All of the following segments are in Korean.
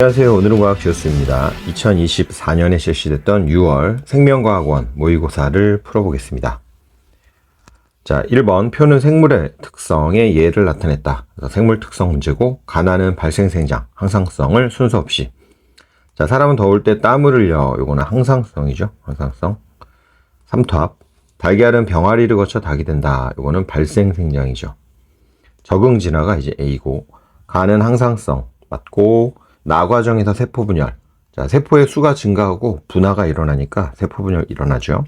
안녕하세요. 오늘은 과학지우스입니다. 2024년에 실시됐던 6월 생명과학원 모의고사를 풀어보겠습니다. 자, 1번 표는 생물의 특성의 예를 나타냈다. 그래서 생물 특성 문제고 가나는 발생생장, 항상성을 순서 없이. 자, 사람은 더울 때 땀을 흘려. 요거는 항상성이죠. 항상성. 3탑 달걀은 병아리를 거쳐 닭이 된다. 요거는 발생생장이죠. 적응 진화가 이제 A고 가는 항상성 맞고 나 과정에서 세포 분열. 자, 세포의 수가 증가하고 분화가 일어나니까 세포 분열 일어나죠.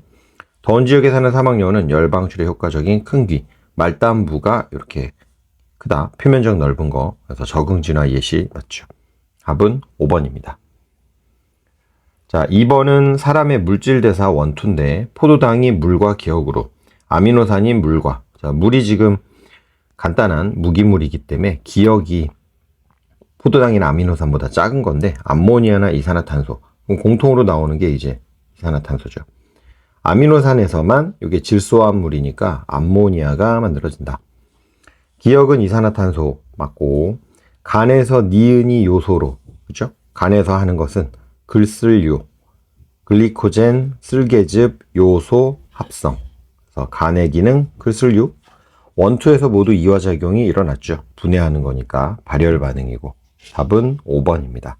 더운 지역에 사는 사막여우는 열 방출에 효과적인 큰 귀, 말단부가 이렇게 크다. 표면적 넓은 거. 그래서 적응 진화 예시 맞죠. 답은 5번입니다. 자, 2번은 사람의 물질 대사 원투인데 포도당이 물과 기억으로, 아미노산이 물과. 자, 물이 지금 간단한 무기물이기 때문에 기억이 포도당이나 아미노산보다 작은 건데 암모니아나 이산화탄소 공통으로 나오는 게 이제 이산화탄소죠. 아미노산에서만 이게 질소화합물이니까 암모니아가 만들어진다. 기억은 이산화탄소 맞고 간에서 니은이 요소로 그죠? 간에서 하는 것은 글쓸류, 글리코젠, 쓸개즙, 요소, 합성. 그래서 간의 기능 글쓸류 원투에서 모두 이화작용이 일어났죠. 분해하는 거니까 발열 반응이고. 답은 5번입니다.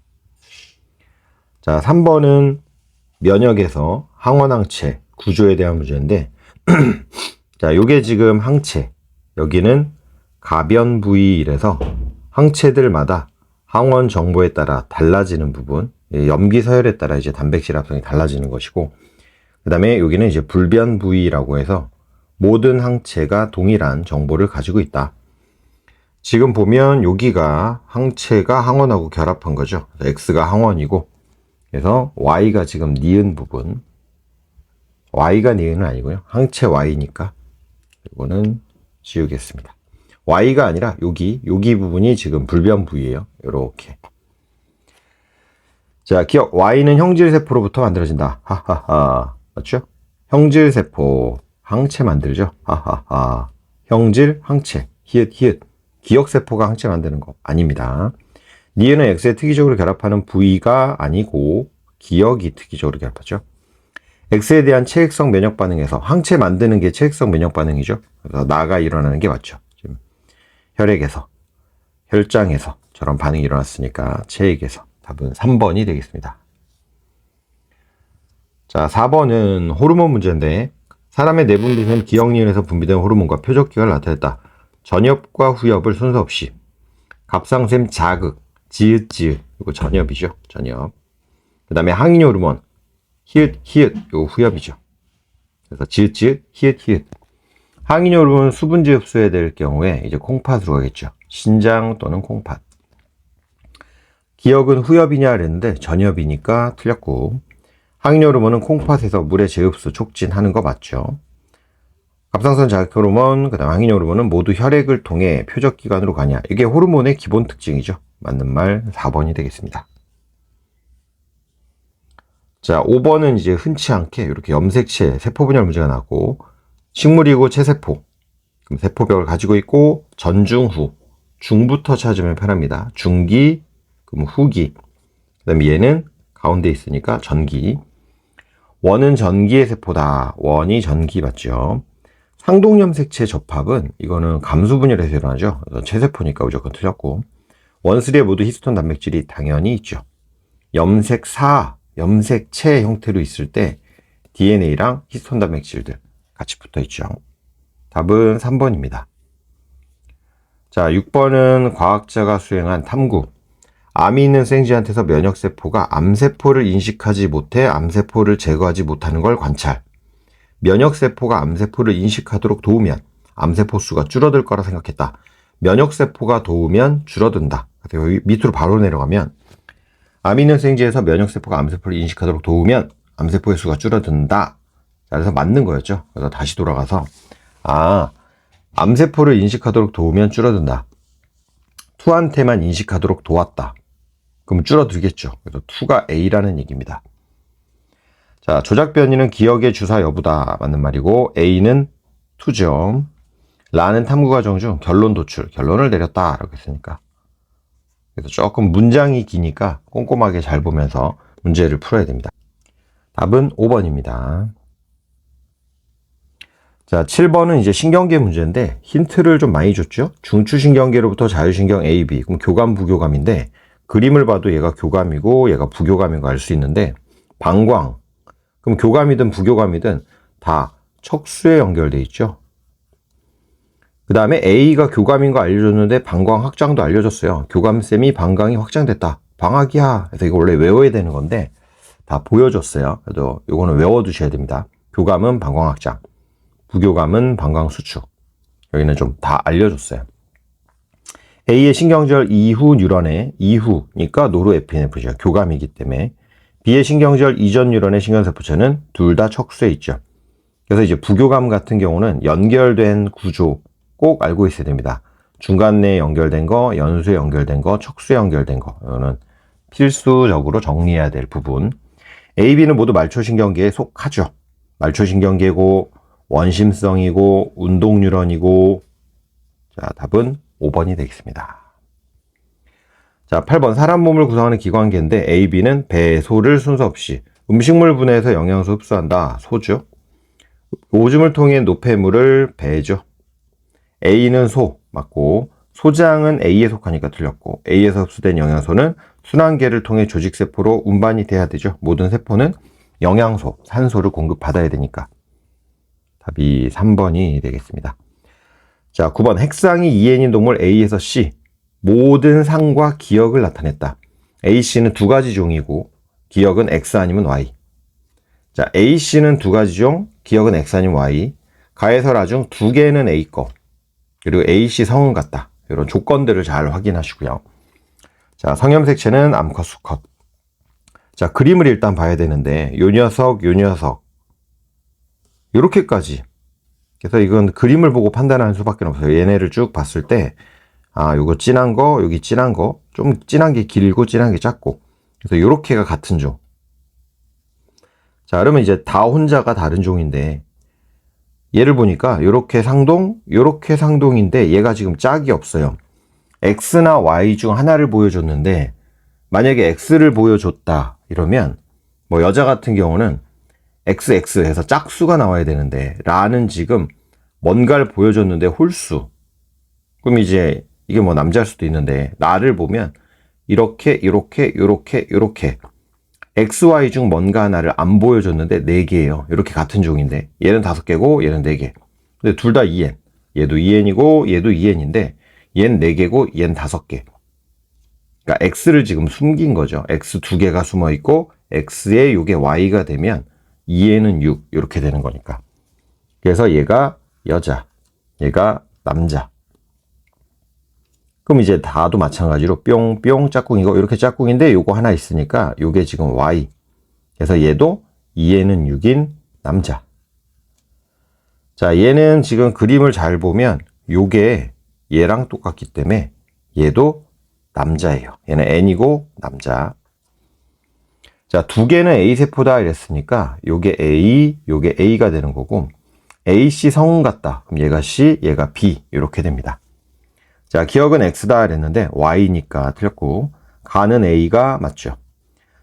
자, 3번은 면역에서 항원항체 구조에 대한 문제인데 자, 요게 지금 항체, 여기는 가변 부위이라서 항체들마다 항원 정보에 따라 달라지는 부분, 염기 서열에 따라 이제 단백질 합성이 달라지는 것이고, 그 다음에 여기는 이제 불변 부위라고 해서 모든 항체가 동일한 정보를 가지고 있다. 지금 보면 여기가 항체가 항원하고 결합한 거죠. X가 항원이고, 그래서 Y가 지금 니은 부분, Y가 니은은 아니고요. 항체 Y니까 이거는 지우겠습니다. Y가 아니라 여기 부분이 지금 불변 부위예요. 이렇게. 자, 기억 Y는 형질세포로부터 만들어진다. 하하하. 맞죠? 형질세포 항체 만들죠. 하하하. 형질 항체 히읗 기억세포가 항체 만드는 거 아닙니다. 니은은 X에 특이적으로 결합하는 부위가 아니고 기억이 특이적으로 결합하죠. X에 대한 체액성 면역 반응에서 항체 만드는 게 체액성 면역 반응이죠. 그래서 나가 일어나는 게 맞죠. 지금 혈액에서, 혈장에서 저런 반응이 일어났으니까 체액에서. 답은 3번이 되겠습니다. 자, 4번은 호르몬 문제인데 사람의 내분비는 기억니은에서 분비된 호르몬과 표적기가 나타냈다. 전엽과 후엽을 순서 없이. 갑상샘 자극, 지읒, 이거 전엽이죠. 전엽. 그 다음에 항인 호르몬, 히읗, 이거 후엽이죠. 그래서 지읒, 히읗. 항인 호르몬 수분지 흡수해야 될 경우에 이제 콩팥으로 가겠죠. 신장 또는 콩팥. 기억은 후엽이냐 그랬는데 전엽이니까 틀렸고, 항인 호르몬은 콩팥에서 물의 재흡수 촉진하는 거 맞죠. 갑상선 자극 호르몬, 그 다음 항인 호르몬은 모두 혈액을 통해 표적기관으로 가냐. 이게 호르몬의 기본 특징이죠. 맞는 말 4번이 되겠습니다. 자, 5번은 이제 흔치 않게 이렇게 염색체, 세포 분열 문제가 나왔고, 식물이고 체세포, 그럼 세포벽을 가지고 있고, 전중후, 중부터 찾으면 편합니다. 중기, 그럼 후기, 그 다음에 얘는 가운데 있으니까 전기. 원은 전기의 세포다. 원이 전기 맞죠. 상동염색체 접합은 이거는 감수분열에서 일어나죠. 그래서 체세포니까 무조건 틀렸고, 원수리에 모두 히스톤 단백질이 당연히 있죠. 염색사, 염색체 형태로 있을 때 DNA랑 히스톤 단백질들 같이 붙어 있죠. 답은 3번입니다. 자, 6번은 과학자가 수행한 탐구. 암이 있는 생쥐한테서 면역세포가 암세포를 인식하지 못해 암세포를 제거하지 못하는 걸 관찰. 면역세포가 암세포를 인식하도록 도우면 암세포 수가 줄어들 거라 생각했다. 면역세포가 도우면 줄어든다. 여기 밑으로 바로 내려가면 암이 있는 생쥐에서 면역세포가 암세포를 인식하도록 도우면 암세포의 수가 줄어든다. 그래서 맞는 거였죠. 그래서 다시 돌아가서 암세포를 인식하도록 도우면 줄어든다. 투한테만 인식하도록 도왔다. 그럼 줄어들겠죠. 그래서 투가 A라는 얘기입니다. 자, 조작 변이는 기억의 주사 여부다. 맞는 말이고, A는 투죠. 라는 탐구 과정 중 결론 도출, 결론을 내렸다. 라고 했으니까 그래서 조금 문장이 기니까 꼼꼼하게 잘 보면서 문제를 풀어야 됩니다. 답은 5번입니다. 자, 7번은 이제 신경계 문제인데 힌트를 좀 많이 줬죠? 중추신경계로부터 자율신경 A, B. 그럼 교감, 부교감인데 그림을 봐도 얘가 교감이고 얘가 부교감인 거 알 수 있는데 방광. 그럼 교감이든 부교감이든 다 척수에 연결돼 있죠. 그 다음에 A가 교감인 거 알려줬는데 방광 확장도 알려줬어요. 교감샘이 방광이 확장됐다. 방학이야. 그래서 이거 원래 외워야 되는 건데 다 보여줬어요. 그래도 이거는 외워두셔야 됩니다. 교감은 방광 확장, 부교감은 방광 수축. 여기는 좀 다 알려줬어요. A의 신경절 이후 뉴런의 이후니까 노르에피네프린이죠. 교감이기 때문에. B의 신경절 이전 뉴런의 신경세포체는 둘 다 척수에 있죠. 그래서 이제 부교감 같은 경우는 연결된 구조 꼭 알고 있어야 됩니다. 중간내에 연결된 거, 연수에 연결된 거, 척수에 연결된 거. 이거는 필수적으로 정리해야 될 부분. A, B는 모두 말초신경계에 속하죠. 말초신경계고 원심성이고 운동뉴런이고. 자, 답은 5번이 되겠습니다. 자, 8번 사람 몸을 구성하는 기관계인데 A, B는 배, 소를 순서 없이 음식물 분해해서 영양소 흡수한다. 소죠. 오줌을 통해 노폐물을 배죠. A는 소 맞고 소장은 A에 속하니까 틀렸고 A에서 흡수된 영양소는 순환계를 통해 조직세포로 운반이 돼야 되죠. 모든 세포는 영양소, 산소를 공급받아야 되니까. 답이 3번이 되겠습니다. 자, 9번 핵상이 2N인 동물 A에서 C 모든 상과 기억을 나타냈다. A씨는 두 가지 종이고 기억은 X 아니면 Y. 자, A씨는 두 가지 종, 기억은 X 아니면 Y. 가해설아 중 두 개는 A 거. 그리고 A씨 성은 같다. 이런 조건들을 잘 확인하시고요. 자, 성염색체는 암컷, 수컷. 자, 그림을 일단 봐야 되는데 요 녀석, 요 녀석. 요렇게까지. 그래서 이건 그림을 보고 판단하는 수밖에 없어요. 얘네를 쭉 봤을 때 아, 요거 진한 거, 여기 진한 거, 좀 진한 게 길고 진한 게 작고. 그래서 요렇게가 같은 종. 자, 그러면 이제 다 혼자가 다른 종인데 얘를 보니까 요렇게 상동, 요렇게 상동인데 얘가 지금 짝이 없어요. X나 Y 중 하나를 보여줬는데 만약에 X를 보여줬다 이러면 뭐 여자 같은 경우는 XX 해서 짝수가 나와야 되는데 라는 지금 뭔가를 보여줬는데 홀수. 그럼 이제 이게 뭐 남자일 수도 있는데 나를 보면 이렇게 이렇게 이렇게 이렇게 XY 중 뭔가 하나를 안 보여줬는데 4개예요. 이렇게 같은 종인데 얘는 5개고 얘는 4개. 근데 둘 다 2N. 얘도 2N이고 얘도 2N인데 얘는 4개고 얘는 5개. 그러니까 X를 지금 숨긴 거죠. X 2개가 숨어 있고 X에 요게 Y가 되면 2N은 6 이렇게 되는 거니까. 그래서 얘가 여자, 얘가 남자. 그럼 이제 다도 마찬가지로 뿅뿅 짝꿍이고 이렇게 짝꿍인데 요거 하나 있으니까 요게 지금 Y. 그래서 얘도 2N은 6인 남자. 자, 얘는 지금 그림을 잘 보면 요게 얘랑 똑같기 때문에 얘도 남자예요. 얘는 N이고 남자. 자, 두 개는 A세포다 이랬으니까 요게 A, 요게 A가 되는 거고 AC 성운 같다. 그럼 얘가 C, 얘가 B 이렇게 됩니다. 자, 기억은 X다 이랬는데 Y니까 틀렸고 가는 A가 맞죠.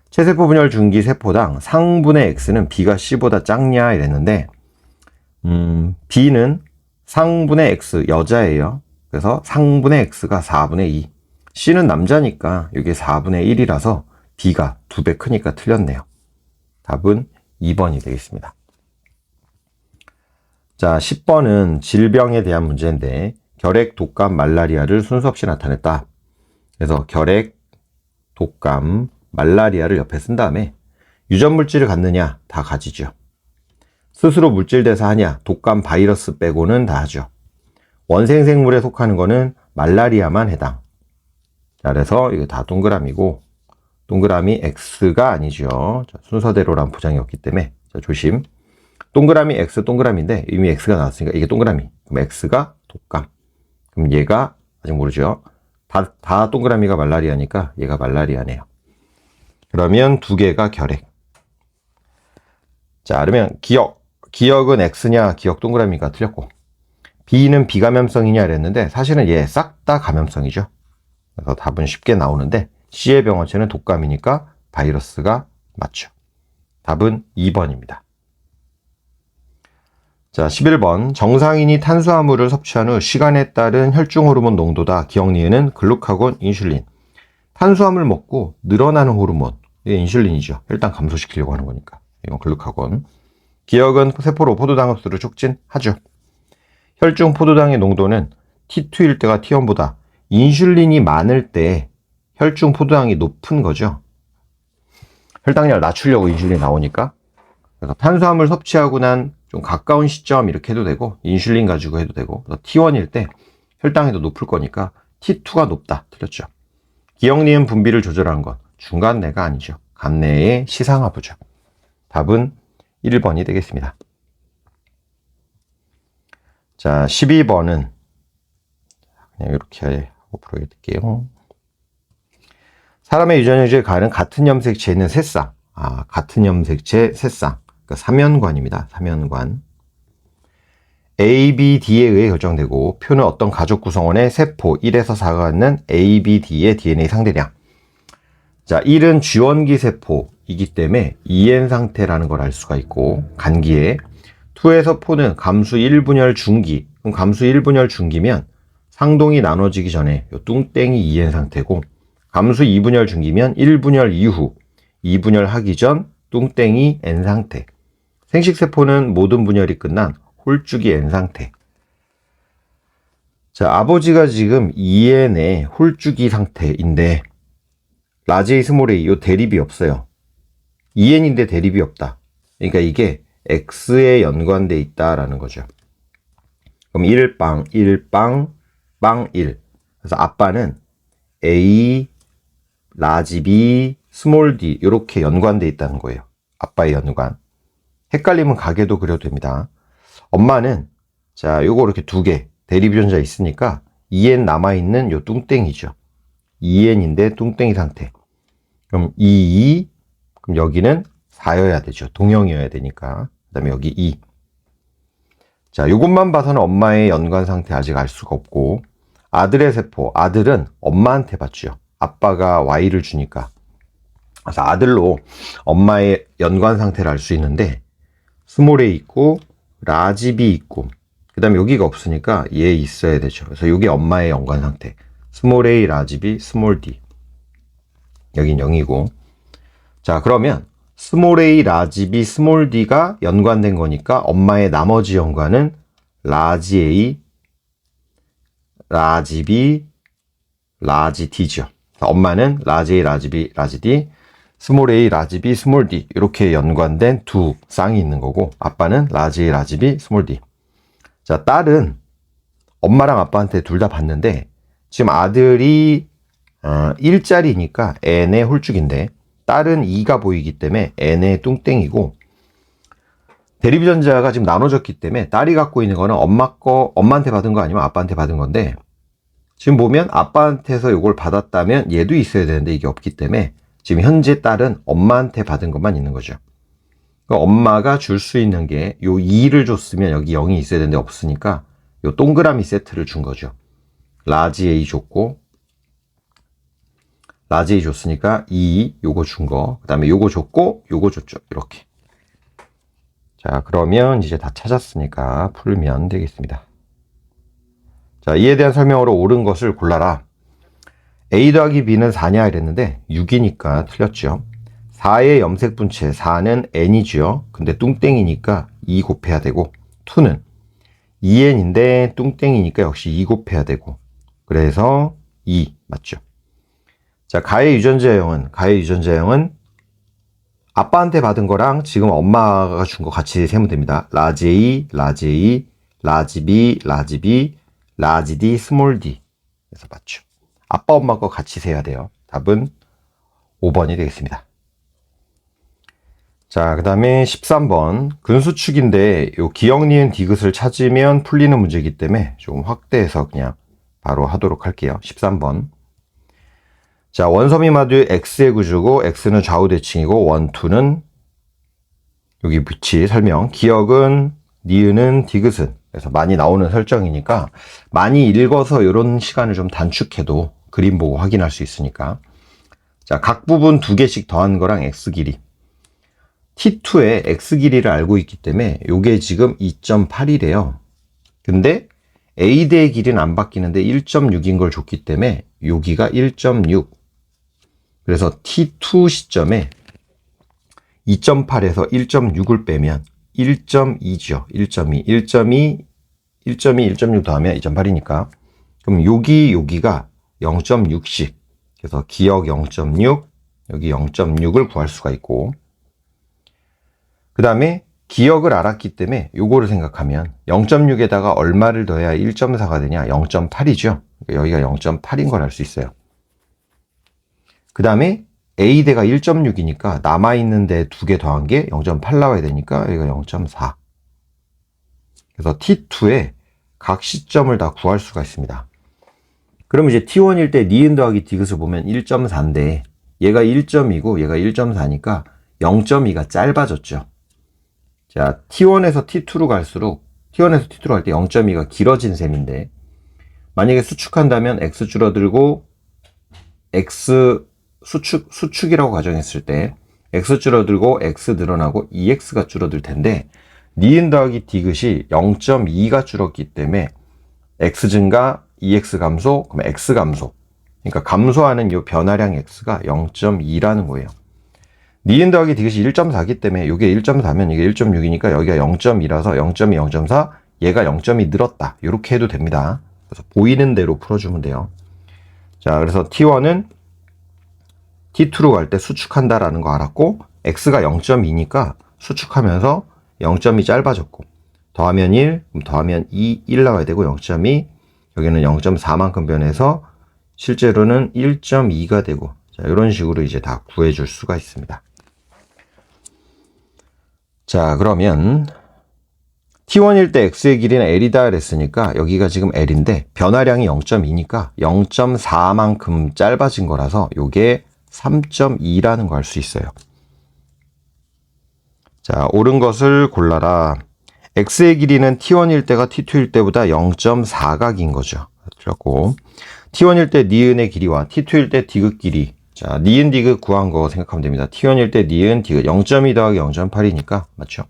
체세포 분열 중기 세포당 상분의 X는 B가 C보다 작냐 이랬는데 B는 상분의 X 여자예요. 그래서 상분의 X가 4분의 2. C는 남자니까 이게 4분의 1이라서 B가 2배 크니까 틀렸네요. 답은 2번이 되겠습니다. 자, 10번은 질병에 대한 문제인데 결핵, 독감, 말라리아를 순서 없이 나타냈다. 그래서 결핵, 독감, 말라리아를 옆에 쓴 다음에 유전 물질을 갖느냐? 다 가지죠. 스스로 물질 대사하냐? 독감, 바이러스 빼고는 다 하죠. 원생 생물에 속하는 거는 말라리아만 해당. 자, 그래서 이거 다 동그라미고 동그라미 X가 아니죠. 자, 순서대로란 포장이었기 때문에 자, 조심. 동그라미 X 동그라미인데 이미 X가 나왔으니까 이게 동그라미. 그럼 X가 독감. 그럼 얘가 아직 모르죠. 다 동그라미가 말라리아니까 얘가 말라리아네요. 그러면 두 개가 결핵. 자, 그러면 기억은 X냐 기억 동그라미가 틀렸고 B는 비감염성이냐 이랬는데 사실은 얘 싹 다 감염성이죠. 그래서 답은 쉽게 나오는데 C의 병원체는 독감이니까 바이러스가 맞죠. 답은 2번입니다. 자, 11번. 정상인이 탄수화물을 섭취한 후 시간에 따른 혈중 호르몬 농도다. 기억 니은은 글루카곤, 인슐린. 탄수화물 먹고 늘어나는 호르몬. 이게 인슐린이죠. 혈당 감소시키려고 하는 거니까. 이건 글루카곤. 기억은 세포로 포도당 흡수를 촉진하죠. 혈중 포도당의 농도는 T2일 때가 T1보다 인슐린이 많을 때 혈중 포도당이 높은 거죠. 혈당량을 낮추려고 인슐린이 나오니까. 그래서 탄수화물 섭취하고 난 좀 가까운 시점 이렇게 해도 되고 인슐린 가지고 해도 되고 T1일 때 혈당이 더 높을 거니까 T2가 높다. 틀렸죠. 기억 니은 분비를 조절한 건 중간내가 아니죠. 간내의 시상하부죠. 답은 1번이 되겠습니다. 자, 12번은 그냥 이렇게 하고 풀어드릴게요. 사람의 유전형질에 가는 같은 염색체에 있는 새쌍. 같은 염색체 새쌍. 그러니까 삼연관입니다. 삼연관. A, B, D에 의해 결정되고 표는 어떤 가족 구성원의 세포 1에서 4가 갖는 A, B, D의 DNA 상대량. 자, 1은 쥐원기 세포이기 때문에 EN 상태라는 걸 알 수가 있고 간기에 2에서 4는 감수 1분열 중기. 그럼 감수 1분열 중기면 상동이 나눠지기 전에 요 뚱땡이 EN 상태고 감수 2분열 중기면 1분열 이후 2분열 하기 전 뚱땡이 N 상태. 생식세포는 모든 분열이 끝난 홀쭉이 N 상태. 자, 아버지가 지금 EN의 홀쭉이 상태인데 라지 A 스몰 A 요 대립이 없어요. EN인데 대립이 없다. 그러니까 이게 X에 연관돼 있다라는 거죠. 그럼 1빵, 1빵, 빵 1. 그래서 아빠는 A, 라지 B, 스몰 D 이렇게 연관돼 있다는 거예요. 아빠의 연관. 헷갈리면 가계도 그려도 됩니다. 엄마는 자, 요거 이렇게 두 개 대립 유전자 있으니까 EN 남아있는 요 뚱땡이죠. EN인데 뚱땡이 상태. 그럼 2, 그럼 여기는 4여야 되죠. 동형이어야 되니까. 그 다음에 여기 2. 자, 요것만 봐서는 엄마의 연관 상태 아직 알 수가 없고 아들의 세포, 아들은 엄마한테 받죠. 아빠가 Y를 주니까. 그래서 아들로 엄마의 연관 상태를 알 수 있는데 스몰 A 있고 라지 B 있고 그 다음에 여기가 없으니까 얘 있어야 되죠. 그래서 여기 엄마의 연관 상태 스몰 A, 라지 B, 스몰 D. 여긴 0이고 자, 그러면 스몰 A, 라지 B, 스몰 D가 연관된 거니까 엄마의 나머지 연관은 라지 A, 라지 B, 라지 D죠. 엄마는 라지 A, 라지 B, 라지 D, 스몰 A, 라지 B, 스몰 D 이렇게 연관된 두 쌍이 있는 거고 아빠는 라지 A, 라지 B, 스몰 D. 자, 딸은 엄마랑 아빠한테 둘 다 받는데 지금 아들이 1짜리니까 N의 홀쭉인데 딸은 2가 보이기 때문에 N의 뚱땡이고 대립유전자가 지금 나눠졌기 때문에 딸이 갖고 있는 거는 엄마한테 받은 거 아니면 아빠한테 받은 건데 지금 보면 아빠한테서 이걸 받았다면 얘도 있어야 되는데 이게 없기 때문에 지금 현재 딸은 엄마한테 받은 것만 있는 거죠. 그러니까 엄마가 줄 수 있는 게 요 2를 줬으면 여기 0이 있어야 되는데 없으니까 요 동그라미 세트를 준 거죠. 라지 A 줬고 라지 A 줬으니까 2 요거 준 거, 그 다음에 요거 줬고 요거 줬죠. 이렇게. 자, 그러면 이제 다 찾았으니까 풀면 되겠습니다. 자, 이에 대한 설명으로 옳은 것을 골라라. A 더하기 B는 4냐 이랬는데 6이니까 틀렸죠. 4의 염색분체 4는 N이죠. 근데 뚱땡이니까 2 곱해야 되고 2는 2N인데 뚱땡이니까 역시 2 곱해야 되고 그래서 2 맞죠. 자, 가해 유전자형은 아빠한테 받은 거랑 지금 엄마가 준 거 같이 세면 됩니다. 라지 A, 라지 A, 라지 B, 라지 B, 라지 D, 스몰 D. 그래서 맞죠. 아빠, 엄마 거 같이 세야 돼요. 답은 5번이 되겠습니다. 자, 그 다음에 13번. 근수축인데 요 기억 니은 디귿을 찾으면 풀리는 문제이기 때문에 좀 확대해서 그냥 바로 하도록 할게요. 13번. 자, 원섬유마두 X의 구조고 X는 좌우 대칭이고 원, 투는 여기 위치 설명. 기억은 니은은 디귿은. 그래서 많이 나오는 설정이니까 많이 읽어서 이런 시간을 좀 단축해도 그림 보고 확인할 수 있으니까. 자, 각 부분 2개씩 더한 거랑 x 길이. T2의 x 길이를 알고 있기 때문에 요게 지금 2.8이래요. 근데 A대의 길이는 안 바뀌는데 1.6인 걸 줬기 때문에 여기가 1.6. 그래서 T2 시점에 2.8에서 1.6을 빼면 1.2죠. 1.2. 1.6 더하면 2.8이니까. 그럼 여기가 0.6씩. 그래서 기역 0.6, 여기 0.6을 구할 수가 있고. 그 다음에 기역을 알았기 때문에 요거를 생각하면 0.6에다가 얼마를 더해야 1.4가 되냐? 0.8이죠. 여기가 0.8인 걸 알 수 있어요. 그 다음에 A대가 1.6이니까 남아있는 데 2개 더한 게 0.8 나와야 되니까 여기가 0.4. 그래서 T2에 각 시점을 다 구할 수가 있습니다. 그럼 이제 T1일 때 니은 더하기 디귿을 보면 1.4인데 얘가 1.2고 얘가 1.4니까 0.2가 짧아졌죠. 자, T1에서 T2로 갈수록 T1에서 T2로 갈 때 0.2가 길어진 셈인데 만약에 수축한다면 X 줄어들고 X 수축이라고 가정했을 때 X 줄어들고 X 늘어나고 EX가 줄어들 텐데 니은 더하기 디귿이 0.2가 줄었기 때문에 X 증가, EX 감소, 그럼 X 감소. 그러니까 감소하는 이 변화량 X가 0.2라는 거예요. 니은 더하기 디귿이 1.4기 때문에 이게 1.4면 이게 1.6이니까 여기가 0.2라서 0.2, 0.4, 얘가 0.2 늘었다. 이렇게 해도 됩니다. 그래서 보이는 대로 풀어주면 돼요. 자, 그래서 T1은 T2로 갈 때 수축한다라는 거 알았고 X가 0.2니까 수축하면서 0.2 짧아졌고 더하면 1, 그럼 더하면 2, 1 나와야 되고 0.2 여기는 0.4만큼 변해서 실제로는 1.2가 되고 자, 이런 식으로 이제 다 구해줄 수가 있습니다. 자, 그러면 T1일 때 X의 길이는 L이다 그랬으니까 여기가 지금 L인데 변화량이 0.2니까 0.4만큼 짧아진 거라서 요게 3.2라는 거 알 수 있어요. 자, 옳은 것을 골라라. X의 길이는 T1일 때가 T2일 때보다 0.4가 긴 거죠. 그렇고 T1일 때 니은의 길이와 T2일 때 디귿 길이. 자, 니은 디귿 구한 거 생각하면 됩니다. T1일 때 니은 디귿 0.2 더하기 0.8이니까 맞죠?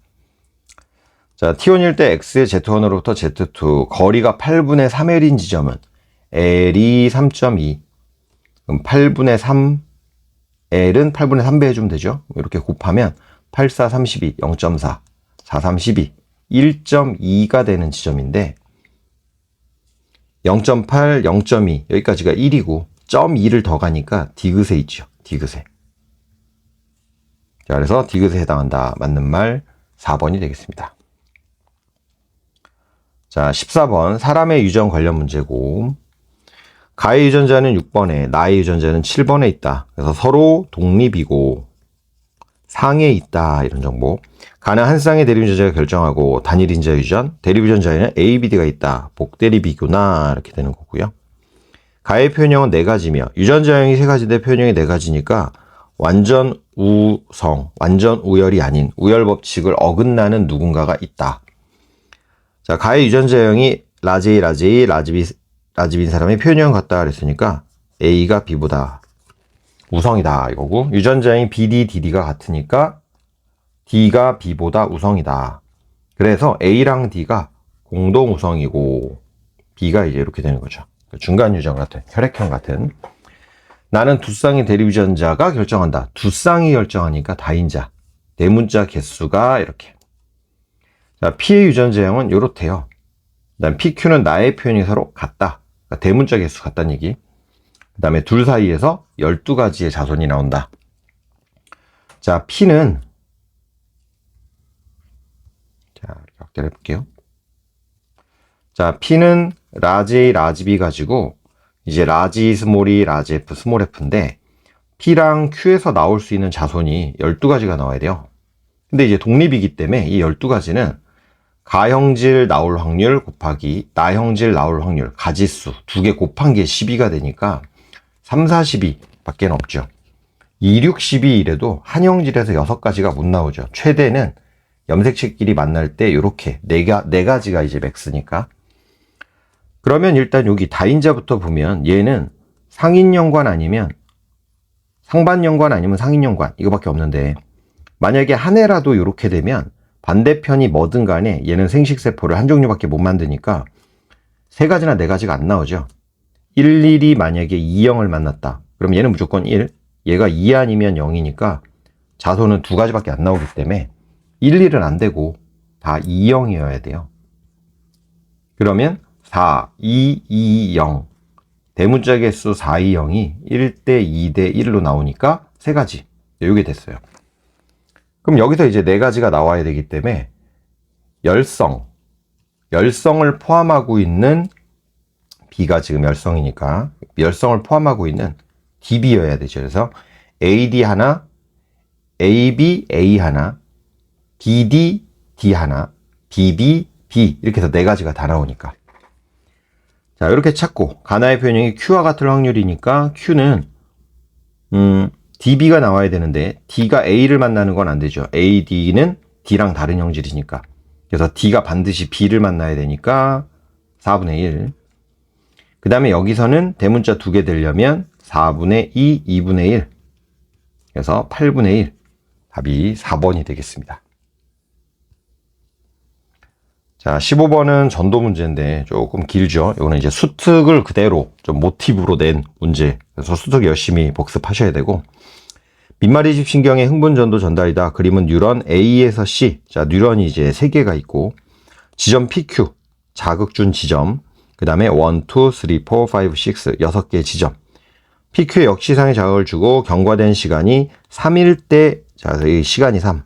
자, T1일 때 X의 Z1으로부터 Z2 거리가 8분의 3L인 지점은 L이 3.2 그럼 8분의 3 L은 8분의 3배 해주면 되죠. 이렇게 곱하면 8, 4, 32, 0.4, 4, 32, 1.2가 되는 지점인데 0.8, 0.2 여기까지가 1이고 0.2를 더 가니까 디귿에 있죠. 디귿에. 자, 그래서 디귿에 해당한다. 맞는 말 4번이 되겠습니다. 자, 14번 사람의 유전 관련 문제고 가의 유전자는 6번에 나의 유전자는 7번에 있다. 그래서 서로 독립이고 상에 있다. 이런 정보. 가는 한 쌍의 대립 유전자가 결정하고 단일 인자 유전, 대립 유전자에는 A, B, D가 있다. 복대립 비교나 이렇게 되는 거고요. 가의 표현형은 4가지며 유전자형이 3가지인데 표현형이 4가지니까 완전 우성, 완전 우열이 아닌 우열 법칙을 어긋나는 누군가가 있다. 자, 가의 유전자형이 라지 A, 라지 B인 사람의 표현형 같다 그랬으니까 A가 B보다 우성이다 이거고 유전자형이 BD, DD가 같으니까 D가 B보다 우성이다. 그래서 A랑 D가 공동 우성이고 B가 이제 이렇게 되는 거죠. 중간 유전 같은 혈액형 같은 나는 두 쌍의 대립 유전자가 결정한다. 두 쌍이 결정하니까 다인자 대문자 개수가 이렇게. 자, P의 유전자형은 이렇대요. 그다음 PQ는 나의 표현이 서로 같다. 그러니까 대문자 개수 같다는 얘기. 그 다음에 둘 사이에서 12가지의 자손이 나온다. 자, P는 자, 확대를 해볼게요. 자, P는 라지 A, 라지 B 가지고 이제 라지 스몰이 라지 F, 스몰 F인데 P랑 Q에서 나올 수 있는 자손이 12가지가 나와야 돼요. 근데 이제 독립이기 때문에 이 12가지는 가형질 나올 확률 곱하기 나형질 나올 확률 가지수 두 개 곱한 게 12가 되니까 3, 4, 12 밖에 없죠. 2, 6, 12 이래도 한형질에서 6가지가 못 나오죠. 최대는 염색체끼리 만날 때 이렇게 4가지가 이제 맥스니까. 그러면 일단 여기 다인자부터 보면 얘는 상인연관 아니면 상반연관 아니면 상인연관 이거밖에 없는데, 만약에 한 해라도 이렇게 되면 반대편이 뭐든 간에 얘는 생식세포를 한 종류밖에 못 만드니까 세 가지나 네 가지가 안 나오죠. 11이 만약에 2,0을 만났다. 그럼 얘는 무조건 1, 얘가 2 아니면 0이니까 자손은 두 가지밖에 안 나오기 때문에 1, 1은 안 되고 다 2, 0이어야 돼요. 그러면 4, 2, 2, 0. 대문자 개수 4, 2, 0이 1대 2대 1로 나오니까 세 가지. 이게 됐어요. 그럼 여기서 이제 네 가지가 나와야 되기 때문에 열성을 포함하고 있는 B가 지금 열성이니까 열성을 포함하고 있는 DB여야 되죠. 그래서 AD 하나, AB, A 하나, BD, D 하나, BB, B 이렇게 해서 네 가지가 다 나오니까. 자, 이렇게 찾고 가나의 변형이 Q와 같을 확률이니까 Q는 DB가 나와야 되는데 D가 A를 만나는 건 안 되죠. AD는 D랑 다른 형질이니까. 그래서 D가 반드시 B를 만나야 되니까 4분의 1. 그 다음에 여기서는 대문자 두 개 되려면 4분의 2, 2분의 1. 그래서 8분의 1. 답이 4번이 되겠습니다. 자, 15번은 전도 문제인데 조금 길죠. 이거는 이제 수특을 그대로 좀 모티브로 낸 문제. 그래서 수특 열심히 복습하셔야 되고. 민마리 집신경의 흥분 전도 전달이다. 그림은 뉴런 A에서 C. 자, 뉴런이 이제 3개가 있고, 지점 PQ, 자극 준 지점. 그 다음에 1, 2, 3, 4, 5, 6, 6개의 지점. PQ에 역시상의 자극을 주고 경과된 시간이 3일 때, 자, 이 시간이 3.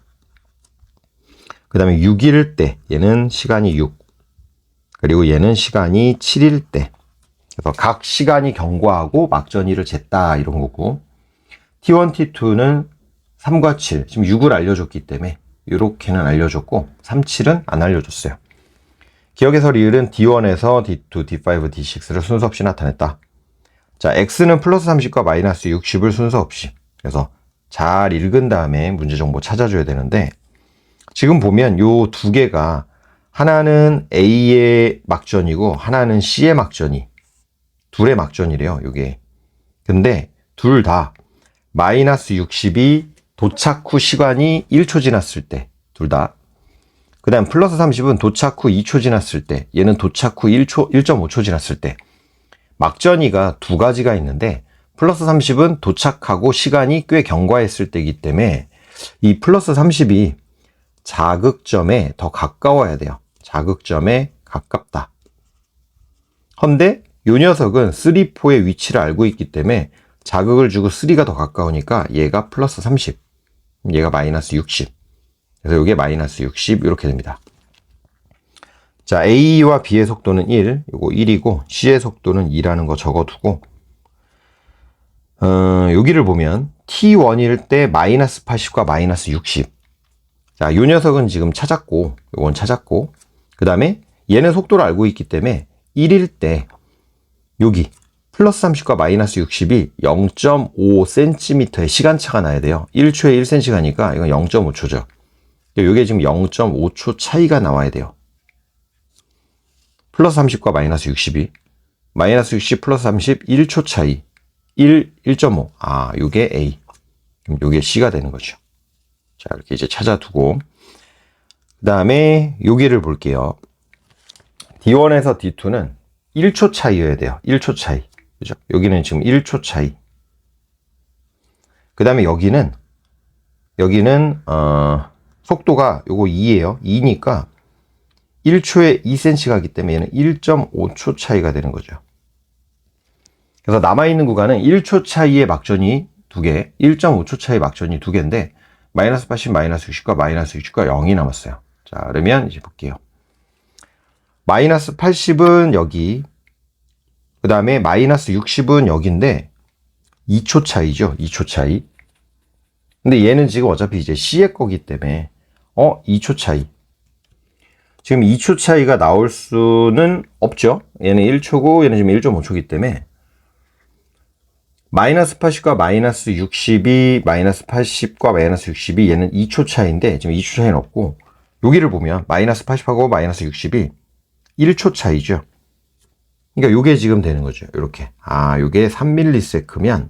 그 다음에 6일 때, 얘는 시간이 6. 그리고 얘는 시간이 7일 때. 그래서 각 시간이 경과하고 막전이를 쟀다, 이런 거고. T1, T2는 3과 7, 지금 6을 알려줬기 때문에 이렇게는 알려줬고 3, 7은 안 알려줬어요. 기억에서 리을은 D1에서 D2, D5, D6를 순서 없이 나타냈다. 자, X는 플러스 30과 마이너스 60을 순서 없이. 그래서 잘 읽은 다음에 문제 정보 찾아줘야 되는데, 지금 보면 요 두 개가 하나는 A의 막전이고 하나는 C의 막전이, 둘의 막전이래요, 요게. 근데 둘 다 마이너스 60이 도착 후 시간이 1초 지났을 때, 둘 다. 그 다음 플러스 30은 도착 후 2초 지났을 때, 얘는 도착 후 1.5초 지났을 때. 막전이가 두 가지가 있는데, 플러스 30은 도착하고 시간이 꽤 경과했을 때이기 때문에 이 플러스 30이 자극점에 더 가까워야 돼요. 자극점에 가깝다. 헌데 요 녀석은 3, 4의 위치를 알고 있기 때문에 자극을 주고 3가 더 가까우니까 얘가 플러스 30, 얘가 마이너스 60. 그래서 이게 마이너스 60 이렇게 됩니다. 자, A와 B의 속도는 1, 요거 1이고 C의 속도는 2라는 거 적어두고, 여기를 보면 T1일 때 마이너스 80과 마이너스 60. 자, 요 녀석은 지금 찾았고, 요건 찾았고, 그 다음에 얘는 속도를 알고 있기 때문에 1일 때 여기 플러스 30과 마이너스 60이 0.5cm의 시간차가 나야 돼요. 1초에 1cm 가니까 이건 0.5초죠. 이게 지금 0.5초 차이가 나와야 돼요. 플러스 30과 마이너스 60이 마이너스 60 플러스 30 1초 차이 1.5. 아, 요게 A. 그럼 요게 C가 되는 거죠. 자, 이렇게 이제 찾아두고, 그 다음에 여기를 볼게요. D1에서 D2는 1초 차이여야 돼요. 1초 차이. 그죠? 여기는 지금 1초 차이. 그 다음에 여기는 속도가 요거 2예요. 2니까 1초에 2cm 가기 때문에 얘는 1.5초 차이가 되는 거죠. 그래서 남아있는 구간은 1초 차이의 막전이 2개, 1.5초 차이의 막전이 2개인데, 마이너스 80, 마이너스 60과 마이너스 60과 0이 남았어요. 자, 그러면 이제 볼게요. 마이너스 80은 여기, 그 다음에 마이너스 60은 여기인데, 2초 차이죠. 2초 차이. 근데 얘는 지금 어차피 이제 C의 거기 때문에, 2초 차이. 지금 2초 차이가 나올 수는 없죠. 얘는 1초고, 얘는 지금 1.5초기 때문에, 마이너스 80과 마이너스 60이, 마이너스 80과 마이너스 60이 얘는 2초 차이인데, 지금 2초 차이는 없고, 여기를 보면 마이너스 80하고 마이너스 60이 1초 차이죠. 그러니까 요게 지금 되는 거죠. 이렇게. 요게 3ms면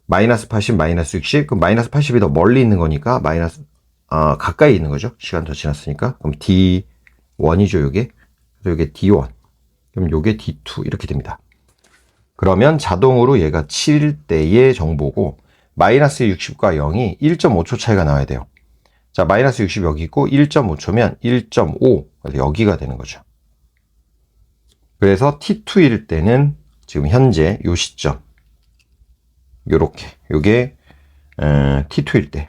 마이너스 80, 마이너스 60, 그럼 마이너스 80이 더 멀리 있는 거니까 가까이 있는 거죠. 시간 더 지났으니까. 그럼 D1이죠, 요게. 그래서 요게 D1. 그럼 요게 D2 이렇게 됩니다. 그러면 자동으로 얘가 7일 때의 정보고 마이너스 60과 0이 1.5초 차이가 나와야 돼요. 자, 마이너스 60 여기 있고 1.5초면 1.5 여기가 되는 거죠. 그래서 T2일 때는 지금 현재 요 시점 요렇게 요게 T2일 때.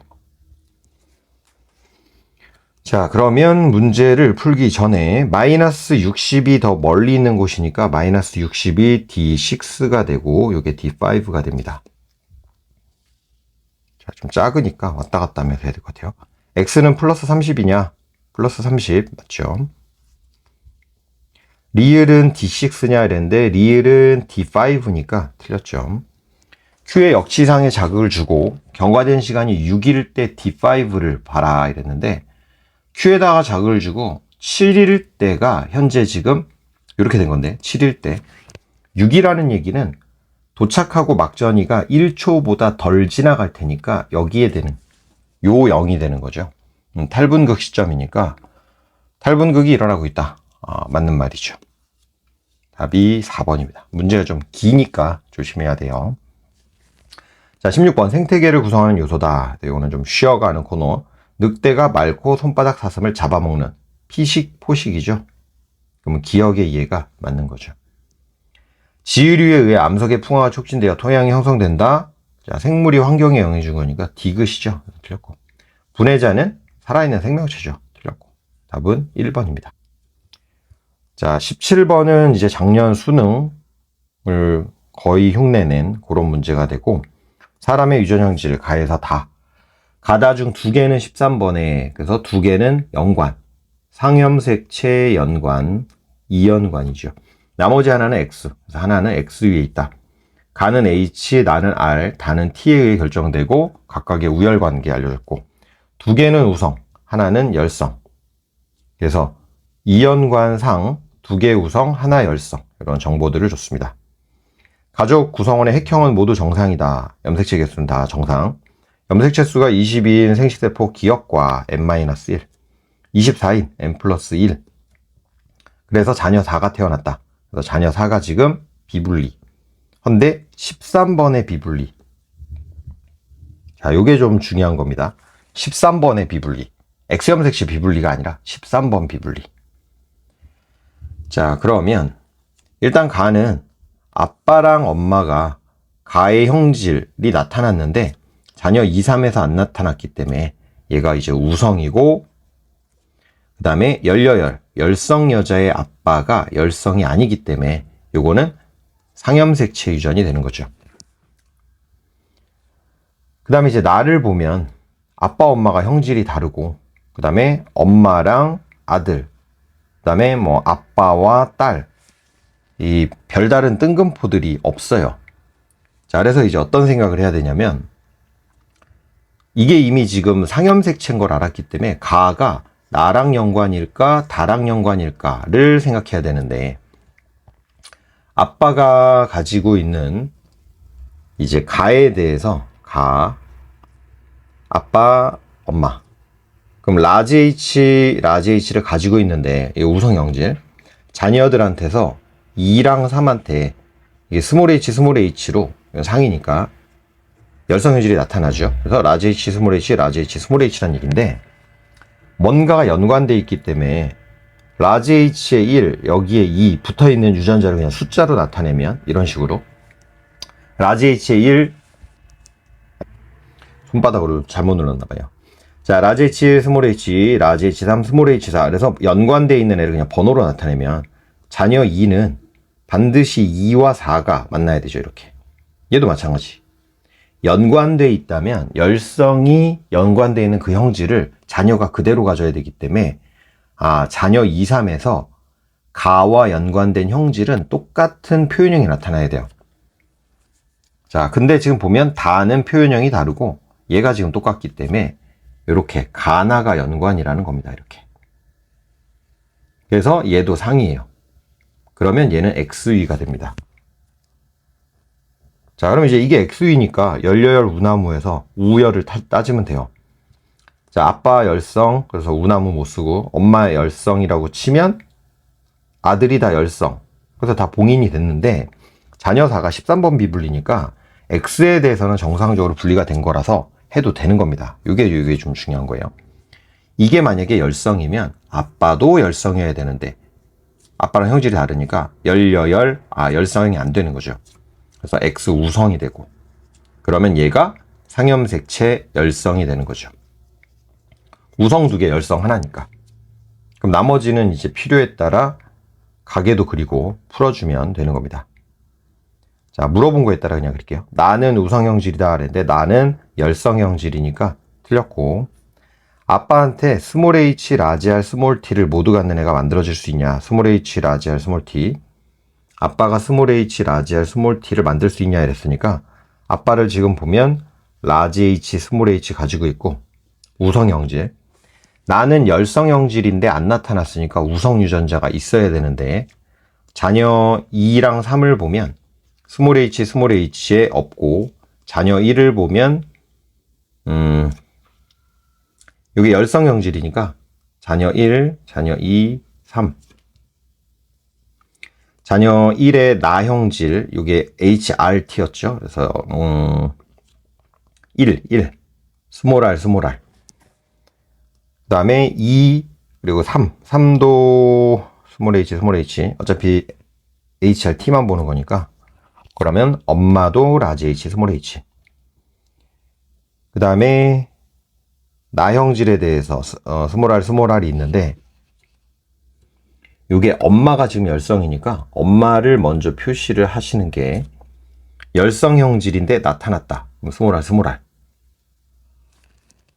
자, 그러면 문제를 풀기 전에 마이너스 60이 더 멀리 있는 곳이니까 마이너스 60이 D6가 되고 요게 D5가 됩니다. 자, 좀 작으니까 왔다 갔다 하면서 해야 될 것 같아요. X는 플러스 30이냐? 플러스 30 맞죠? 리을은 D6냐 이랬는데 리을은 D5니까 틀렸죠. Q에 역치상의 자극을 주고 경과된 시간이 6일 때 D5를 봐라 이랬는데 Q에다가 자극을 주고 7일 때가 현재 지금 이렇게 된 건데 7일 때 6이라는 얘기는 도착하고 막전이가 1초보다 덜 지나갈 테니까 여기에 되는 요 0이 되는 거죠. 탈분극 시점이니까 탈분극이 일어나고 있다. 맞는 말이죠. 답이 4번입니다. 문제가 좀 기니까 조심해야 돼요. 자, 16번 생태계를 구성하는 요소다. 이거는 좀 쉬어가는 코너. 늑대가 많고 손바닥 사슴을 잡아먹는 피식 포식이죠. 그러면 기억의 이해가 맞는 거죠. 지유류에 의해 암석의 풍화가 촉진되어 토양이 형성된다. 자, 생물이 환경에 영향을 준 거니까 디귿이죠. 틀렸고. 분해자는 살아있는 생명체죠. 틀렸고. 답은 1번입니다. 자, 17번은 이제 작년 수능을 거의 흉내낸 그런 문제가 되고 사람의 유전형질 가에서 다 가다 중 2개는 13번에 그래서 2개는 연관 상염색체 연관 2연관이죠. 나머지 하나는 X 그래서 하나는 X 위에 있다. 가는 H, 나는 R, 다는 T에 의해 결정되고 각각의 우열관계 알려졌고 2개는 우성, 하나는 열성. 그래서 2연관상 2개 우성, 하나 열성 이런 정보들을 줬습니다. 가족 구성원의 핵형은 모두 정상이다. 염색체 개수는 다 정상. 염색체 수가 22인 생식세포 기억과 n-1 24인 n 플러스 1 그래서 자녀 4가 태어났다. 그래서 자녀 4가 지금 비분리 헌데 13번의 비분리 자, 요게 좀 중요한 겁니다. 13번의 비분리 X염색체 비분리가 아니라 13번 비분리. 자, 그러면 일단 가는 아빠랑 엄마가 가의 형질이 나타났는데 자녀 2, 3에서 안 나타났기 때문에 얘가 이제 우성이고 그 다음에 열성 여자의 아빠가 열성이 아니기 때문에 요거는 상염색체 유전이 되는 거죠. 그 다음에 이제 나를 보면 아빠 엄마가 형질이 다르고 그 다음에 엄마랑 아들 그 다음에 뭐 아빠와 딸 이 별다른 뜬금포들이 없어요. 자, 그래서 이제 어떤 생각을 해야 되냐면 이게 이미 지금 상염색체인 걸 알았기 때문에 가가 나랑 연관일까 다랑 연관일까를 생각해야 되는데 아빠가 가지고 있는 이제 가에 대해서 가, 아빠, 엄마 그럼 라지 H를 가지고 있는데 이 우성형질 자녀들한테서 2랑 3한테 이게 스몰 H로 상이니까 열성형질이 나타나죠. 그래서 라지 H, 스몰 H, 라지 H, 스몰 H라는 얘기인데 뭔가가 연관되어 있기 때문에 라지 H에 1, 여기에 2 붙어있는 유전자를 그냥 숫자로 나타내면 이런 식으로 라지 H에 1 손바닥으로 잘못 눌렀나봐요. 자, 라지 H, 스몰 H, 라지 H3, 스몰 H4 그래서 연관되어 있는 애를 그냥 번호로 나타내면 자녀 2는 반드시 2와 4가 만나야 되죠. 이렇게 얘도 마찬가지 연관되어 있다면 열성이 연관되어 있는 그 형질을 자녀가 그대로 가져야 되기 때문에 자녀 2, 3에서 가와 연관된 형질은 똑같은 표현형이 나타나야 돼요. 자, 근데 지금 보면 다는 표현형이 다르고 얘가 지금 똑같기 때문에 이렇게 가나가 연관이라는 겁니다. 이렇게 그래서 얘도 상이에요. 그러면 얘는 x위가 됩니다. 자, 그럼 이제 이게 x위니까 열여열 우나무에서 우열을 따지면 돼요. 자, 아빠 열성, 그래서 우나무 못 쓰고 엄마 열성이라고 치면 아들이 다 열성, 그래서 다 봉인이 됐는데 자녀사가 13번 비분리니까 x에 대해서는 정상적으로 분리가 된 거라서 해도 되는 겁니다. 이게 좀 중요한 거예요. 이게 만약에 열성이면 아빠도 열성이어야 되는데 아빠랑 형질이 다르니까 열성이 안 되는 거죠. 그래서 x 우성이 되고, 그러면 얘가 상염색체 열성이 되는 거죠. 우성 2개, 열성 하나니까. 그럼 나머지는 이제 필요에 따라 가계도 그리고 풀어주면 되는 겁니다. 자, 물어본 거에 따라 그냥 그릴게요. 나는 우성형질이다 그랬는데 나는 열성형질이니까 틀렸고, 아빠한테 스몰 h, 라지 r, 스몰 t를 모두 갖는 애가 만들어질 수 있냐? 스몰 h, 라지 r, 스몰 t. 아빠가 스몰 h, 라지 r, 스몰 t를 만들 수 있냐 이랬으니까 아빠를 지금 보면 라지 h, 스몰 h 가지고 있고 우성형질. 나는 열성형질인데 안 나타났으니까 우성유전자가 있어야 되는데 자녀 2랑 3을 보면 스몰 h, 스몰 h에 없고 자녀 1을 보면 여기 열성형질이니까 자녀 1, 자녀 2, 3. 자녀 1의 나형질, 이게 HRT였죠. 그래서 1, 스몰 r, 스몰 r. 그 다음에 2, 그리고 3도 스몰 h, 스몰 h. 어차피 HRT만 보는 거니까. 그러면 엄마도 라지 h, 스몰 h. 그 다음에 나형질에 대해서 스몰 r, 스몰 r이 있는데 이게 엄마가 지금 열성이니까 엄마를 먼저 표시를 하시는 게 열성형질인데 나타났다. 스몰 r, 스몰 r.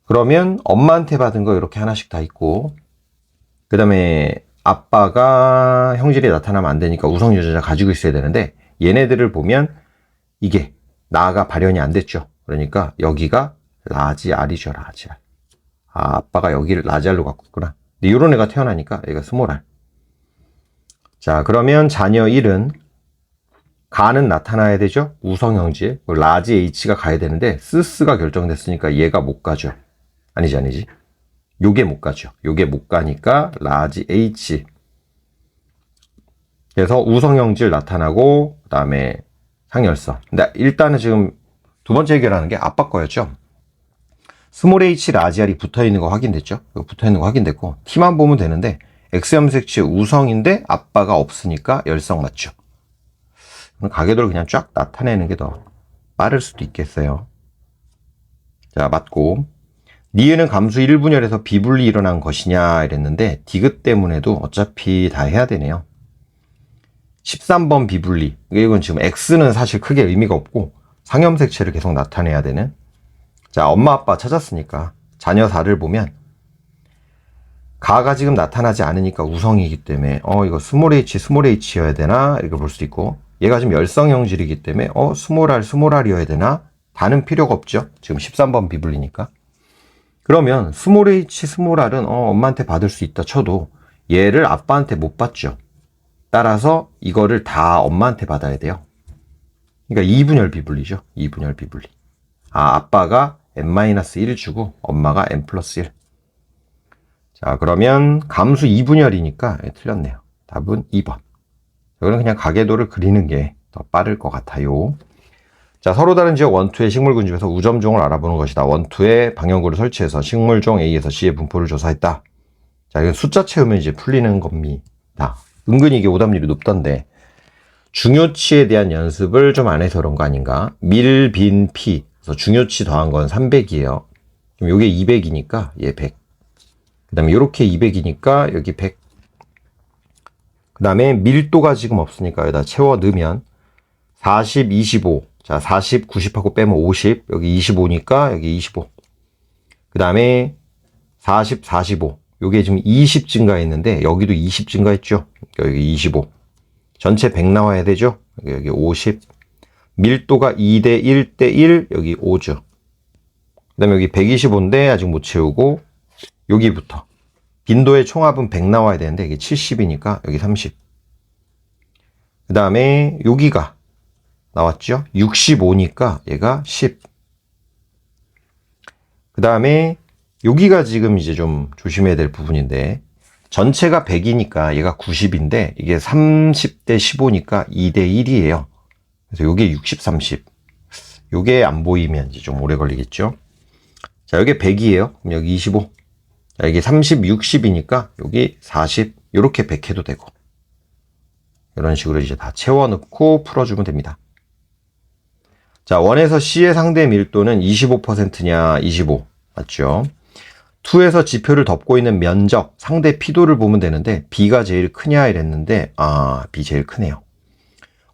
그러면 엄마한테 받은 거 이렇게 하나씩 다 있고, 그 다음에 아빠가 형질이 나타나면 안 되니까 우성유전자 가지고 있어야 되는데 얘네들을 보면 이게 나가 발현이 안 됐죠. 그러니까 여기가 라지 r이죠. 라지 r. 아, 아빠가 여기를 라지 r로 갖고 있구나. 근데 이런 애가 태어나니까 얘가 스몰 r. 자, 그러면 자녀 1은 가는 나타나야 되죠. 우성형질 라지 h가 가야 되는데 스스가 결정됐으니까 얘가 못 가죠. 아니지. 요게 못 가죠. 요게 못 가니까 라지 h. 그래서 우성형질 나타나고 그 다음에 상열성. 근데 일단은 지금 두 번째 해결하는 게 아빠 거였죠. 스몰 h, 라지 r이 붙어있는 거 확인됐죠. 붙어있는 거 확인됐고 t만 보면 되는데 X염색체 우성인데 아빠가 없으니까 열성 맞죠. 가계도를 그냥 쫙 나타내는 게 더 빠를 수도 있겠어요. 자, 맞고. 니은은 감수 1분열에서 비분리 일어난 것이냐 이랬는데 디귿 때문에도 어차피 다 해야 되네요. 13번 비분리. 이건 지금 X는 사실 크게 의미가 없고 상염색체를 계속 나타내야 되는. 자, 엄마 아빠 찾았으니까 자녀 4를 보면 가가 지금 나타나지 않으니까 우성이기 때문에 이거 스몰 h여야 되나 이렇게 볼 수도 있고, 얘가 지금 열성형질이기 때문에 스몰 r이어야 되나. 다는 필요가 없죠. 지금 13번 비분리니까. 그러면 스몰 h, 스몰 r은 엄마한테 받을 수 있다 쳐도 얘를 아빠한테 못 받죠. 따라서 이거를 다 엄마한테 받아야 돼요. 그러니까 2분열 비분리죠. 2분열 비분리. 아빠가 n-1 주고 엄마가 n+1. 자, 그러면 감수 2분열이니까 틀렸네요. 답은 2번. 이거는 그냥 가계도를 그리는 게 더 빠를 것 같아요. 자, 서로 다른 지역 원투의 식물군 중에서 우점종을 알아보는 것이다. 원투의 방향구를 설치해서 식물종 A에서 C의 분포를 조사했다. 자, 이건 숫자 채우면 이제 풀리는 겁니다. 은근히 이게 오답률이 높던데 중요치에 대한 연습을 좀 안 해서 그런 거 아닌가? 밀, 빈, 피. 그래서 중요치 더한 건 300이에요. 그럼 요게 200이니까 얘 100. 그 다음에 요렇게 200이니까 여기 100. 그 다음에 밀도가 지금 없으니까 여기다 채워 넣으면 40, 25. 자, 40, 90하고 빼면 50. 여기 25니까 여기 25. 그 다음에 40, 45. 요게 지금 20 증가했는데 여기도 20 증가했죠. 여기 25. 전체 100 나와야 되죠. 여기 50. 밀도가 2대 1대 1. 여기 5죠. 그 다음에 여기 125인데 아직 못 채우고 여기부터 빈도의 총합은 100 나와야 되는데 이게 70이니까 여기 30. 그 다음에 여기가 나왔죠? 65니까 얘가 10. 그 다음에 여기가 지금 이제 좀 조심해야 될 부분인데 전체가 100이니까 얘가 90인데 이게 30대 15니까 2대 1이에요. 그래서 요게 60, 30. 요게 안 보이면 이제 좀 오래 걸리겠죠. 자, 여기 100이에요. 그럼 여기 25. 자, 이게 30, 60이니까 여기 40. 요렇게 100 해도 되고. 이런 식으로 이제 다 채워 넣고 풀어주면 됩니다. 자, 1에서 C의 상대 밀도는 25%냐, 25. 맞죠? 2에서 지표를 덮고 있는 면적, 상대 피도를 보면 되는데 B가 제일 크냐 이랬는데 B 제일 크네요.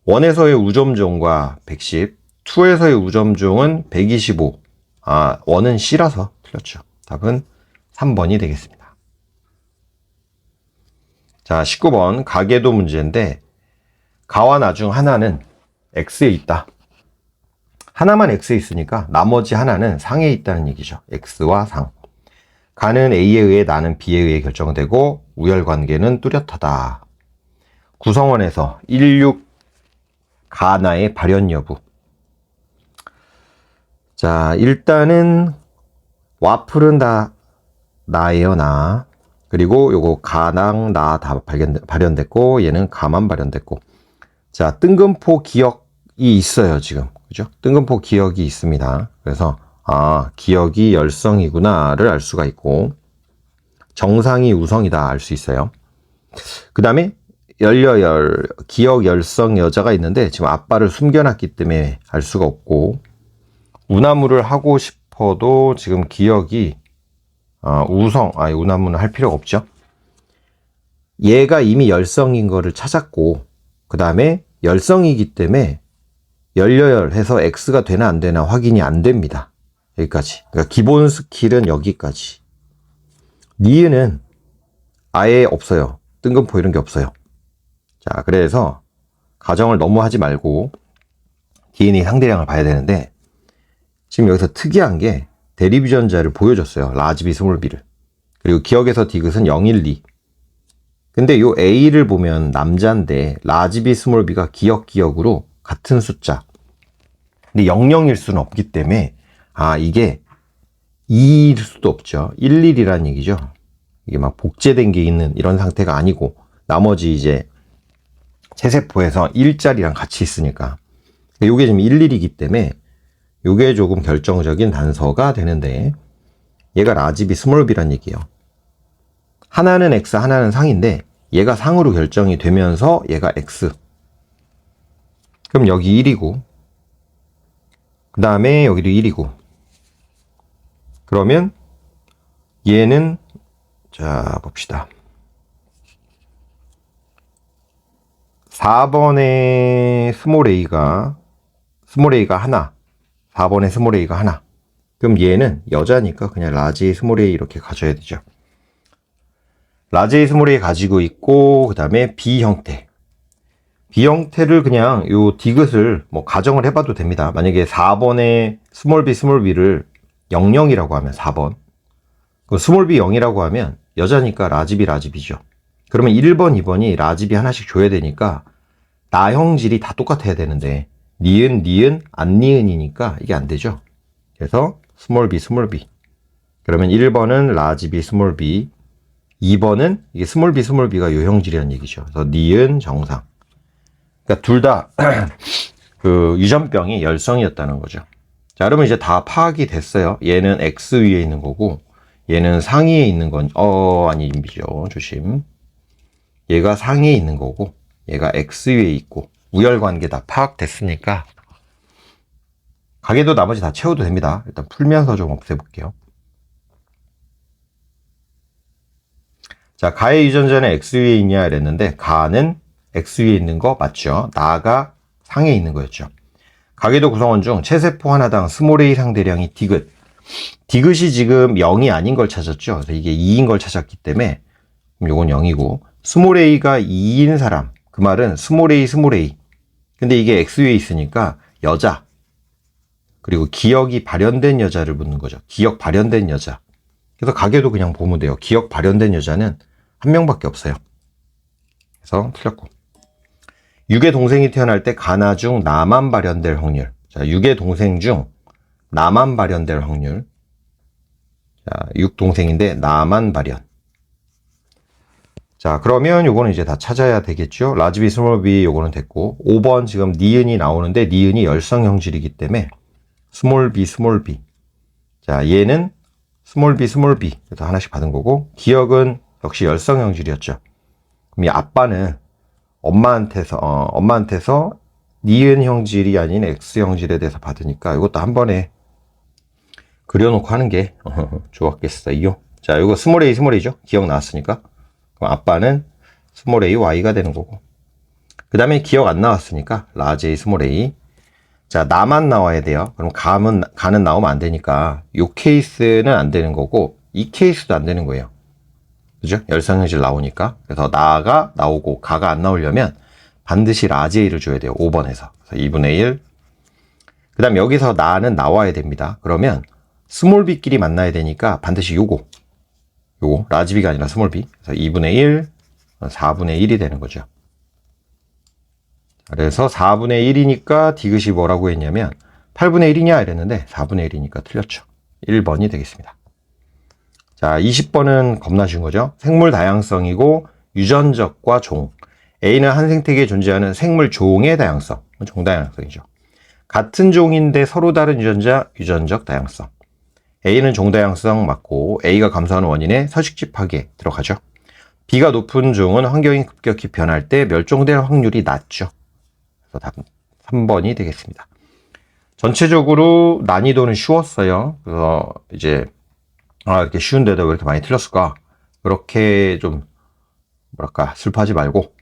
1에서의 우점종과 110, 2에서의 우점종은 125. 1은 C라서 틀렸죠. 답은 3번이 되겠습니다. 자, 19번 가계도 문제인데 가와 나 중 하나는 X에 있다. 하나만 X에 있으니까 나머지 하나는 상에 있다는 얘기죠. X와 상. 가는 A에 의해 나는 B에 의해 결정되고 우열관계는 뚜렷하다. 구성원에서 16 가나의 발현 여부. 자, 일단은 와플은 다 나예요, 나. 그리고 요거 가랑 나 다 발현됐고 얘는 가만 발현됐고. 자, 뜬금포 기억이 있어요, 지금. 그죠? 뜬금포 기억이 있습니다. 그래서 기억이 열성이구나를 알 수가 있고 정상이 우성이다 알 수 있어요. 그 다음에 기억 열성 여자가 있는데 지금 아빠를 숨겨놨기 때문에 알 수가 없고 운하무를 하고 싶어도 지금 기억이 운하무는 할 필요가 없죠. 얘가 이미 열성인 거를 찾았고 그 다음에 열성이기 때문에 열여열해서 X가 되나 안 되나 확인이 안 됩니다. 여기까지. 그러니까 기본 스킬은 여기까지. 니은은 아예 없어요. 뜬금포 이런 게 없어요. 자, 그래서 가정을 너무 하지 말고 DNA 상대량을 봐야 되는데 지금 여기서 특이한 게 대립유전자를 보여줬어요. 라즈비 스몰비를. 그리고 기억에서 디귿은 0, 1, 2. 근데 요 A를 보면 남자인데 라즈비 스몰비가 기억으로 같은 숫자. 근데 00일 수는 없기 때문에 이게 2일 수도 없죠. 11이라는 얘기죠. 이게 막 복제된 게 있는 이런 상태가 아니고 나머지 이제 체세포에서 1자리랑 같이 있으니까 요게 지금 11이기 때문에 요게 조금 결정적인 단서가 되는데 얘가 라즈비 스몰비란 얘기예요. 하나는 X, 하나는 상인데 얘가 상으로 결정이 되면서 얘가 X. 그럼 여기 1이고 그 다음에 여기도 1이고 그러면 얘는 자 봅시다. 4번에 스몰 a가 하나 4번에 스몰 a가 하나 그럼 얘는 여자니까 그냥 라지 A 스몰 a 이렇게 가져야 되죠. 라지 A 스몰 a 가지고 있고 그 다음에 B 형태 B형태를 그냥 요 디귿을 뭐 가정을 해봐도 됩니다. 만약에 4번에 스몰 b를 00이라고 하면 4번. 그 스몰 b 0이라고 하면 여자니까 라지비죠. 그러면 1번, 2번이 라지비 하나씩 줘야 되니까 나형질이 다 똑같아야 되는데 니은, 안 니은이니까 이게 안 되죠. 그래서 스몰 b. 그러면 1번은 라지비 스몰 b, 2번은 이게 스몰 b가 요 형질이라는 얘기죠. 그래서 니은 정상. 그러니까 둘 다 그 유전병이 열성이었다는 거죠. 자, 여러분 이제 다 파악이 됐어요. 얘는 X 위에 있는 거고 얘는 상위에 있는 건 아니죠. 조심. 얘가 상위에 있는 거고 얘가 X 위에 있고 우열관계 다 파악됐으니까 가계도 나머지 다 채워도 됩니다. 일단 풀면서 좀 없애볼게요. 자, 가의 유전자는 X 위에 있냐 이랬는데 가는 X 위에 있는 거 맞죠? 나가 상에 있는 거였죠. 가계도 구성원 중 체세포 하나당 스몰 a 상대량이 디귿. 디귿이 지금 0이 아닌 걸 찾았죠. 그래서 이게 2인 걸 찾았기 때문에 요건 0이고 스몰 a가 2인 사람. 그 말은 스몰 a. 근데 이게 X 위에 있으니까 여자. 그리고 기억이 발현된 여자를 묻는 거죠. 기억 발현된 여자. 그래서 가계도 그냥 보면 돼요. 기억 발현된 여자는 한 명밖에 없어요. 그래서 틀렸고. 육의 동생이 태어날 때 가나 중 나만 발현될 확률. 자, 육의 동생 중 나만 발현될 확률. 자, 육 동생인데 나만 발현. 자, 그러면 요거는 이제 다 찾아야 되겠죠. 라지 B, 스몰 b 요거는 됐고 5번 지금 니은이 나오는데 니은이 열성 형질이기 때문에 스몰 b, 스몰 b. 자, 얘는 스몰 b, 스몰 b. 그래서 하나씩 받은 거고 기억은 역시 열성 형질이었죠. 그럼 이 아빠는 엄마한테서 니은 형질이 아닌 X 형질에 대해서 받으니까 이것도 한 번에 그려놓고 하는 게 좋았겠어요. 자, 이거 스몰 a, 스몰 a죠. 기억 나왔으니까. 그럼 아빠는 스몰 a, y가 되는 거고. 그 다음에 기억 안 나왔으니까 라지 a, 스몰 a. 자, 나만 나와야 돼요. 그럼 가는 나오면 안 되니까 이 케이스는 안 되는 거고 이 케이스도 안 되는 거예요. 그죠? 열성형질 나오니까. 그래서 나가 나오고 가가 안 나오려면 반드시 라지 a를 줘야 돼요. 5번에서. 그래서 2분의 1. 그 다음 여기서 나는 나와야 됩니다. 그러면 스몰 b끼리 만나야 되니까 반드시 요거 라지 b가 아니라 스몰 b. 그래서 2분의 1, 4분의 1이 되는 거죠. 그래서 4분의 1이니까 디귿이 뭐라고 했냐면 8분의 1이냐 이랬는데 4분의 1이니까 틀렸죠. 1번이 되겠습니다. 자, 20번은 겁나 쉬운 거죠. 생물 다양성이고 유전적과 종. A는 한 생태계에 존재하는 생물 종의 다양성, 종다양성이죠. 같은 종인데 서로 다른 유전적 다양성. A는 종다양성 맞고 A가 감소하는 원인에 서식지 파괴 들어가죠. B가 높은 종은 환경이 급격히 변할 때 멸종될 확률이 낮죠. 그래서 답 3번이 되겠습니다. 전체적으로 난이도는 쉬웠어요. 그래서 이제 이렇게 쉬운데도 왜 이렇게 많이 틀렸을까? 그렇게 좀 뭐랄까 슬퍼하지 말고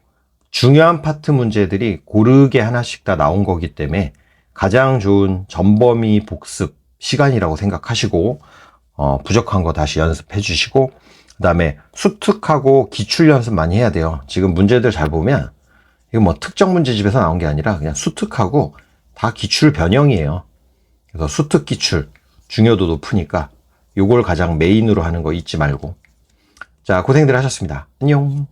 중요한 파트 문제들이 고르게 하나씩 다 나온 거기 때문에 가장 좋은 전범위 복습 시간이라고 생각하시고 부족한 거 다시 연습해 주시고 그 다음에 수특하고 기출 연습 많이 해야 돼요. 지금 문제들 잘 보면 이거 뭐 특정 문제집에서 나온 게 아니라 그냥 수특하고 다 기출 변형이에요. 그래서 수특 기출 중요도 높으니까 요걸 가장 메인으로 하는 거 잊지 말고. 자, 고생들 하셨습니다. 안녕.